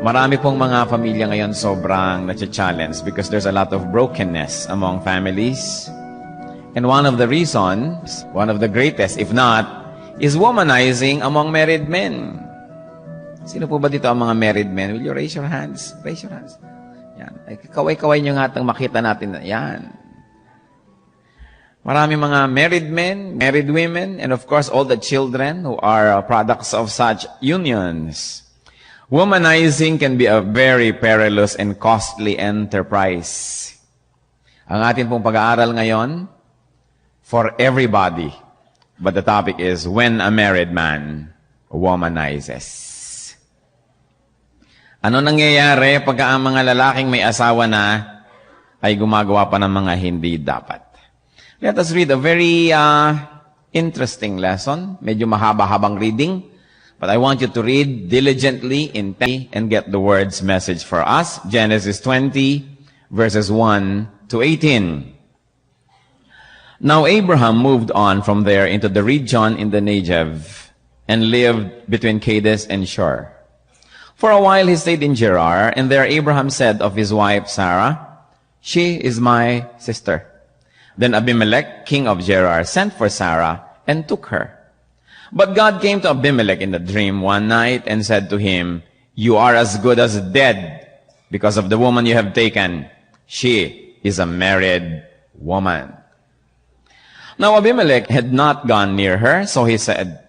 Marami pong mga pamilya ngayon sobrang na-challenge because there's a lot of brokenness among families. And one of the reasons, one of the greatest, if not, is womanizing among married men. Sino po ba dito ang mga married men? Will you raise your hands? Raise your hands. Yan. Ay, kaway-kaway nyo nga itong makita natin. Yan. Marami mga married men, married women, and of course, all the children who are products of such unions. Womanizing can be a very perilous and costly enterprise. Ang atin pong pag-aaral ngayon, for everybody. But the topic is, when a married man womanizes. Ano nangyayari pagka ang mga lalaking may asawa na ay gumagawa pa ng mga hindi dapat? Let us read a very interesting lesson. Medyo mahaba-habang reading. But I want you to read diligently, intently, and get the word's message for us. Genesis 20, verses 1 to 18. Now Abraham moved on from there into the region in the Negev and lived between Kadesh and Shur. For a while he stayed in Gerar, and there Abraham said of his wife Sarah, "She is my sister." Then Abimelech, king of Gerar, sent for Sarah and took her. But God came to Abimelech in a dream one night and said to him, "You are as good as dead because of the woman you have taken. She is a married woman." Now Abimelech had not gone near her, so he said,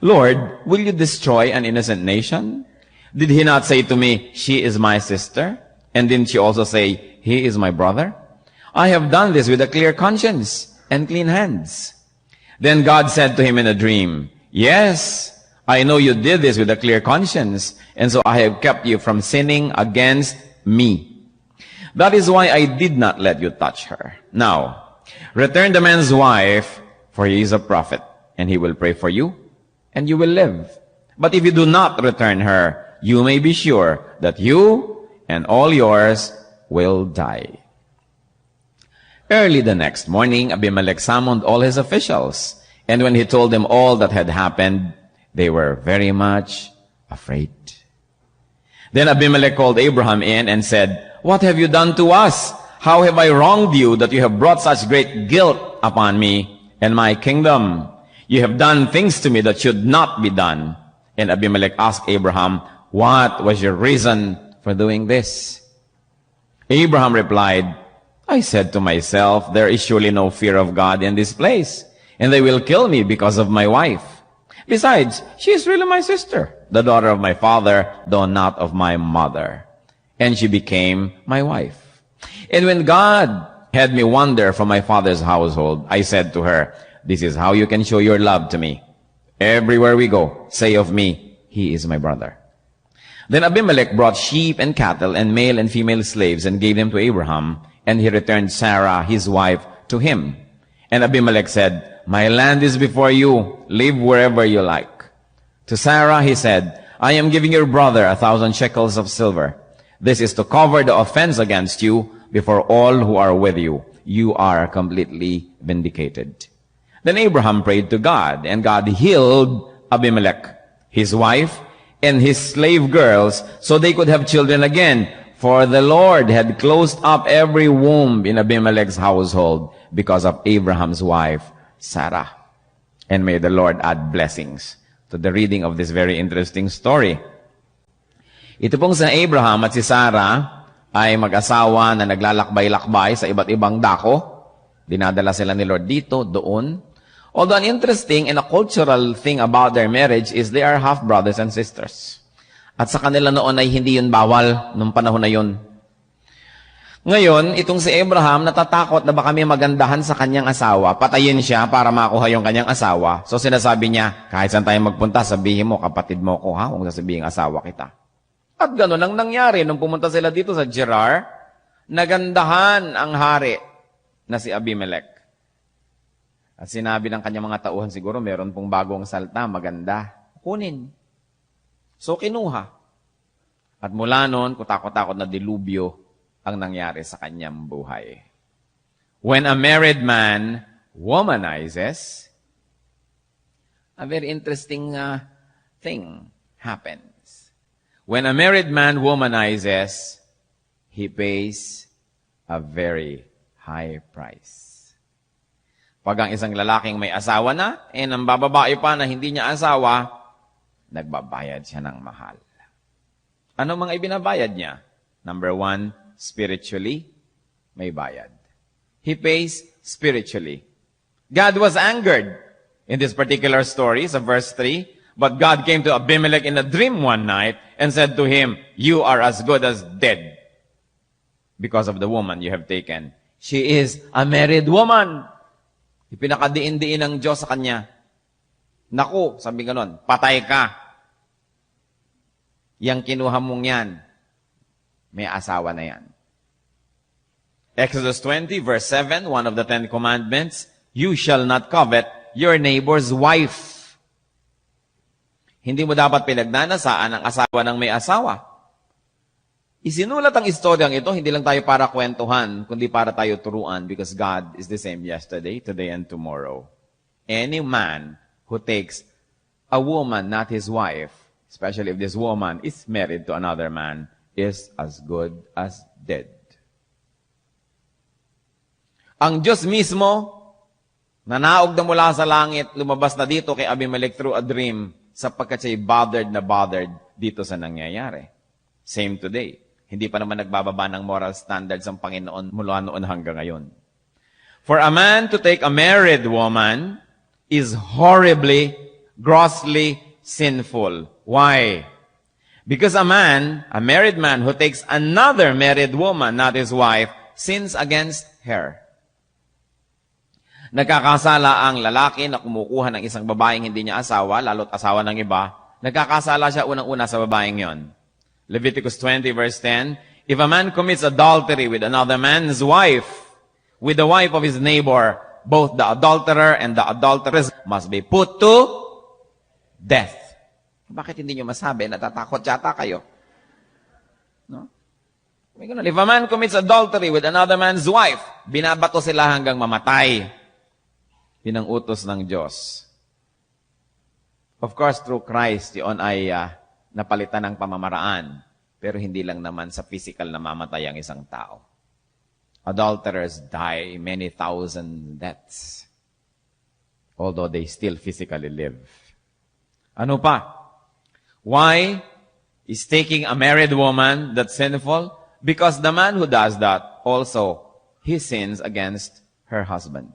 "Lord, will you destroy an innocent nation? Did he not say to me, 'She is my sister'? And didn't she also say, 'He is my brother'? I have done this with a clear conscience and clean hands." Then God said to him in a dream, "Yes, I know you did this with a clear conscience, and so I have kept you from sinning against me. That is why I did not let you touch her. Now, return the man's wife, for he is a prophet, and he will pray for you, and you will live. But if you do not return her, you may be sure that you and all yours will die." Early the next morning, Abimelech summoned all his officials, and when he told them all that had happened, they were very much afraid. Then Abimelech called Abraham in and said, "What have you done to us? How have I wronged you that you have brought such great guilt upon me and my kingdom? You have done things to me that should not be done." And Abimelech asked Abraham, "What was your reason for doing this?" Abraham replied, "I said to myself, there is surely no fear of God in this place, and they will kill me because of my wife. Besides, she is really my sister, the daughter of my father, though not of my mother. And she became my wife. And when God had me wander from my father's household, I said to her, 'This is how you can show your love to me. Everywhere we go, say of me, he is my brother.' Then Abimelech brought sheep and cattle and male and female slaves and gave them to Abraham, and he returned Sarah, his wife, to him. And Abimelech said, 'My land is before you. Live wherever you like.' To Sarah he said, 'I am giving your brother 1,000 shekels of silver. This is to cover the offense against you before all who are with you. You are completely vindicated.' Then Abraham prayed to God, and God healed Abimelech, his wife, and his slave girls, so they could have children again. For the Lord had closed up every womb in Abimelech's household because of Abraham's wife, Sarah. And may the Lord add blessings to the reading of this very interesting story. Ito pong si Abraham at si Sarah ay mag-asawa na naglalakbay-lakbay sa iba't ibang dako. Dinadala sila ni Lord dito, doon. Although an interesting and a cultural thing about their marriage is they are half brothers and sisters. At sa kanila noon ay hindi yun bawal nung panahon na yun. Ngayon, itong si Abraham natatakot na baka may magandahan sa kanyang asawa. Patayin siya para makuha yung kanyang asawa. So sinasabi niya, kahit saan tayo magpunta, sabihin mo, kapatid mo ko ha, huwag sasabihin asawa kita. At gano'n ang nangyari nung pumunta sila dito sa Gerar, nagandahan ang hari na si Abimelech. At sinabi ng kanyang mga tauhan, siguro meron pong bagong salta, maganda. Kunin. So kinuha. At mula noon, kutakot-takot na dilubyo ang nangyari sa kanyang buhay. When a married man womanizes, a very interesting thing happens. When a married man womanizes, he pays a very high price. Pag ang isang lalaking may asawa na, ang bababae pa na hindi niya asawa, nagbabayad siya ng mahal. Ano mga ibinabayad niya? Number 1, spiritually, may bayad. He pays spiritually. God was angered in this particular story, sa verse 3, but God came to Abimelech in a dream one night and said to him, "You are as good as dead because of the woman you have taken. She is a married woman." Ipinakadiin-diin ng Diyos sa kanya. Naku, sabi ganon, patay ka. Yang kinuha mong yan, may asawa na yan. Exodus 20, verse 7, one of the 10 commandments, "You shall not covet your neighbor's wife." Hindi mo dapat pinagnanasaan ang asawa ng may asawa. Isinulat ang istoryang ito, hindi lang tayo para kwentuhan, kundi para tayo turuan, because God is the same yesterday, today, and tomorrow. Any man who takes a woman, not his wife, especially if this woman is married to another man, is as good as dead. Ang Diyos mismo, nanaog na mula sa langit, lumabas na dito kay Abimelech through a dream, sapagkat siya'y bothered dito sa nangyayari. Same today. Hindi pa naman nagbababa ng moral standards ang Panginoon mula noon hanggang ngayon. For a man to take a married woman is horribly, grossly sinful. Why? Because a married man who takes another married woman, not his wife, sins against her. Nagkakasala ang lalaki na kumukuha ng isang babaeng hindi niya asawa, lalo't asawa ng iba. Nagkakasala siya unang-una sa babaeng yon. Leviticus 20 verse 10, "If a man commits adultery with another man's wife, with the wife of his neighbor, both the adulterer and the adulteress must be put to death." Bakit hindi nyo masabi? Natatakot yata kayo. No? If a man commits adultery with another man's wife, binabato sila hanggang mamatay. Yun ang utos ng Diyos. Of course, through Christ, yun ay napalitan ng pamamaraan. Pero hindi lang naman sa physical na mamatay ang isang tao. Adulterers die many thousand deaths, although they still physically live. Ano pa? Why is taking a married woman that's sinful? Because the man who does that also, he sins against her husband.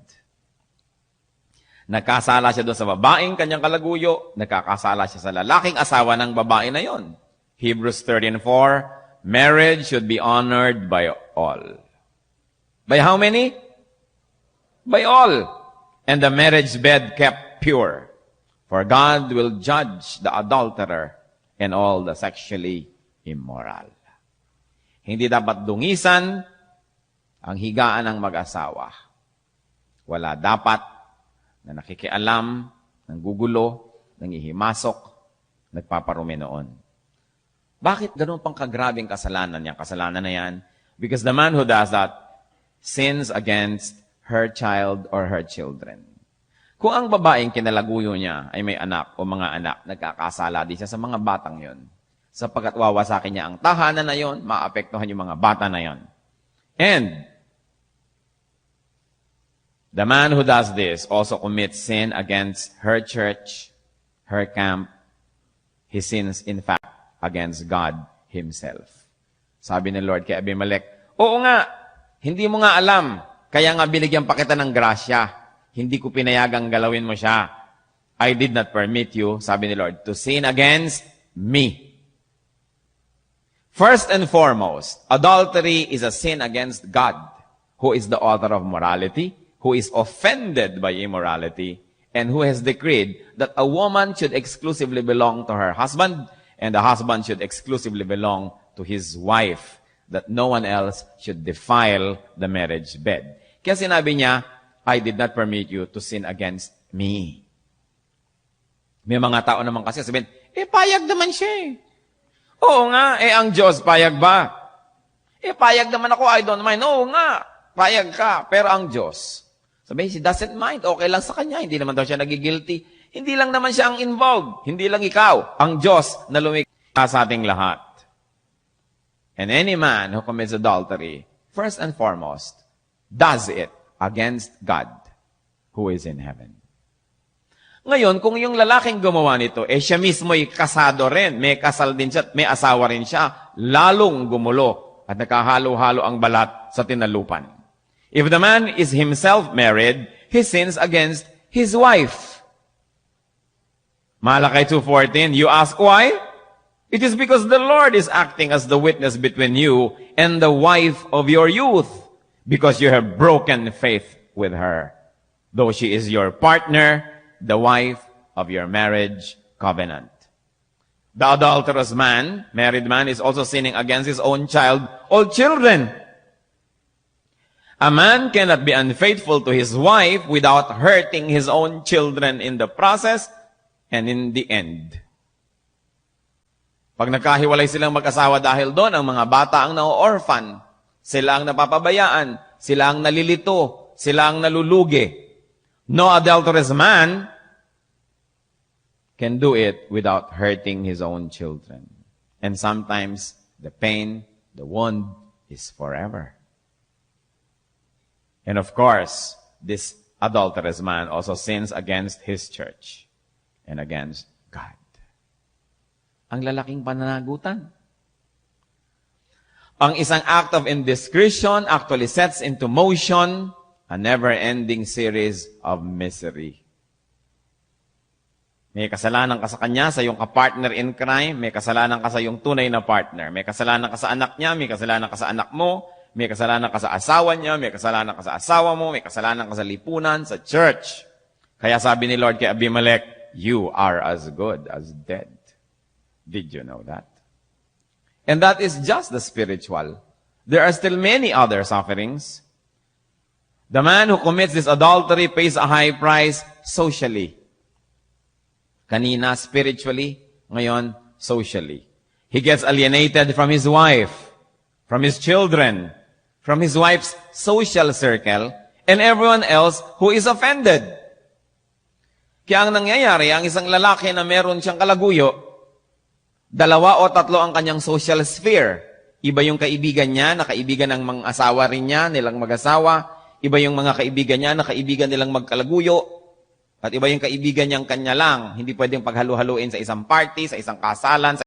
Nagkasala siya doon sa babaeng kanyang kalaguyo, nagkakasala siya sa lalaking asawa ng babae na yon. Hebrews 13:4, marriage should be honored by all. By how many? By all. And the marriage bed kept pure. For God will judge the adulterer and all the sexually immoral. Hindi dapat dungisan ang higaan ng mag-asawa. Wala dapat na nakikialam, nanggugulo, nangihimasok, nagpaparumi noon. Bakit ganun pang kagrabing kasalanan niya? Kasalanan na yan. Because the man who does that sins against her child or her children. Kung ang babaeng kinalaguyo niya ay may anak o mga anak, nagkakasala din siya sa mga batang yon. Sapagkat wawasakin niya ang tahanan na yon, maapektuhan yung mga bata na yon. And the man who does this also commits sin against her church, her camp. He sins, in fact, against God Himself. Sabi ng Lord kay Abimelech, "Oo nga, hindi mo nga alam, kaya nga binigyan pa kita ng grasya. Hindi ko pinayagang galawin mo siya. I did not permit you," sabi ni Lord, "to sin against me." First and foremost, adultery is a sin against God, who is the author of morality, who is offended by immorality, and who has decreed that a woman should exclusively belong to her husband, and the husband should exclusively belong to his wife, that no one else should defile the marriage bed. Kaya sinabi niya, "I did not permit you to sin against me." May mga tao naman kasi sabihin, payag naman siya eh. Oo nga, ang Diyos, payag ba? Payag naman ako, I don't mind. Oo nga, payag ka. Pero ang Diyos, sabi, she doesn't mind. Okay lang sa kanya. Hindi naman daw siya nagigilty. Hindi lang naman siya ang involved. Hindi lang ikaw. Ang Diyos na lumikha sa ating lahat. And any man who commits adultery, first and foremost, does it against God who is in heaven. Ngayon, kung yung lalaking gumawa nito, siya mismo'y kasado rin, may kasal din siya, may asawa rin siya, lalong gumulo at nakahalo-halo ang balat sa tinalupan. If the man is himself married, he sins against his wife. Malakay 2:14, you ask why? It is because the Lord is acting as the witness between you and the wife of your youth, because you have broken faith with her, though she is your partner, the wife of your marriage covenant. The adulterous man, married man, is also sinning against his own child or children. A man cannot be unfaithful to his wife without hurting his own children in the process and in the end. Pag nagkahiwalay silang mag-asawa dahil doon, ang mga bata ang na-orphan, sila ang napapabayaan, sila ang nalilito, sila ang nalulugi. No adulterous man can do it without hurting his own children. And sometimes the pain, the wound is forever. And of course, this adulterous man also sins against his church and against God. Ang lalaking pananagutan. Ang isang act of indiscretion actually sets into motion a never-ending series of misery. May kasalanan ka sa kanya, sa iyong kapartner in crime, may kasalanan ka sa iyong tunay na partner, may kasalanan ka sa anak niya, may kasalanan ka sa anak mo, may kasalanan ka sa asawa niya, may kasalanan ka sa asawa mo, may kasalanan ka sa lipunan, sa church. Kaya sabi ni Lord kay Abimelech, you are as good as dead. Did you know that? And that is just the spiritual. There are still many other sufferings. The man who commits this adultery pays a high price socially. Kanina, spiritually. Ngayon, socially. He gets alienated from his wife, from his children, from his wife's social circle, and everyone else who is offended. Kaya ang nangyayari, ang isang lalaki na meron siyang kalaguyo, 2 o 3 ang kanyang social sphere. Iba yung kaibigan niya, na kaibigan ng mga asawa rin niya, nilang mag-asawa. Iba yung mga kaibigan niya, na kaibigan nilang magkalaguyo. At iba yung kaibigan niyang kanya lang. Hindi pwedeng paghalu-haluin sa isang party, sa isang kasalan, sa